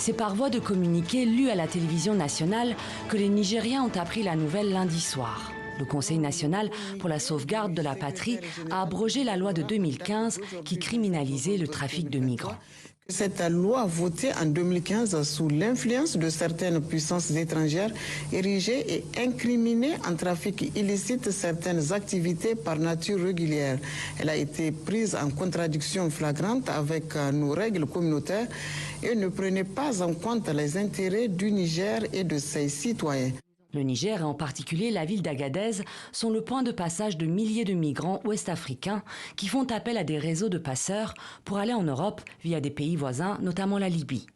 C'est par voie de communiqué lu à la télévision nationale que les Nigériens ont appris la nouvelle lundi soir. Le Conseil national pour la sauvegarde de la patrie a abrogé la loi de 2015 qui criminalisait le trafic de migrants. Cette loi votée en 2015 sous l'influence de certaines puissances étrangères érigeait et incriminait en trafic illicite certaines activités par nature régulière. Elle a été prise en contradiction flagrante avec nos règles communautaires et ne prenait pas en compte les intérêts du Niger et de ses citoyens. Le Niger et en particulier la ville d'Agadez sont le point de passage de milliers de migrants ouest-africains qui font appel à des réseaux de passeurs pour aller en Europe via des pays voisins, notamment la Libye.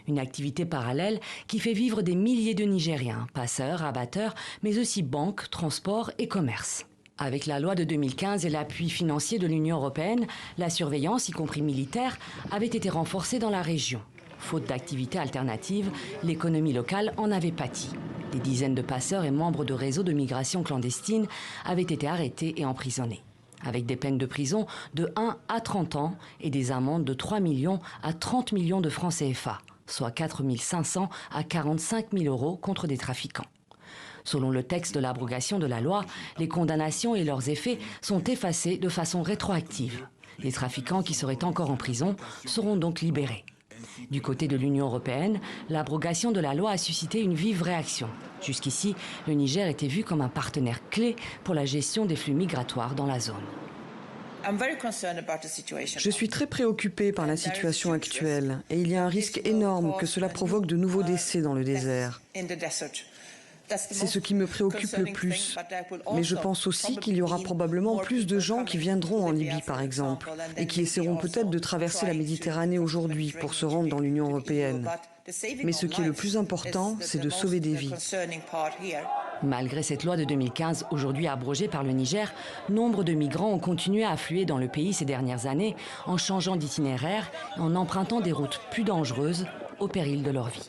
Une activité parallèle qui fait vivre des milliers de Nigériens, passeurs, abatteurs, mais aussi banques, transports et commerce. Avec la loi de 2015 et l'appui financier de l'Union européenne, la surveillance, y compris militaire, avait été renforcée dans la région. Faute d'activités alternatives, l'économie locale en avait pâti. Des dizaines de passeurs et membres de réseaux de migration clandestine avaient été arrêtés et emprisonnés, avec des peines de prison de 1 à 30 ans et des amendes de 3 millions à 30 millions de francs CFA, soit 4 500 à 45 000 euros contre des trafiquants. Selon le texte de l'abrogation de la loi, les condamnations et leurs effets sont effacés de façon rétroactive. Les trafiquants qui seraient encore en prison seront donc libérés. Du côté de l'Union européenne, l'abrogation de la loi a suscité une vive réaction. Jusqu'ici, le Niger était vu comme un partenaire clé pour la gestion des flux migratoires dans la zone. Je suis très préoccupée par la situation actuelle et il y a un risque énorme que cela provoque de nouveaux décès dans le désert. C'est ce qui me préoccupe le plus. Mais je pense aussi qu'il y aura probablement plus de gens qui viendront en Libye, par exemple, et qui essaieront peut-être de traverser la Méditerranée aujourd'hui pour se rendre dans l'Union européenne. Mais ce qui est le plus important, c'est de sauver des vies. Malgré cette loi de 2015, aujourd'hui abrogée par le Niger, nombre de migrants ont continué à affluer dans le pays ces dernières années en changeant d'itinéraire et en empruntant des routes plus dangereuses au péril de leur vie.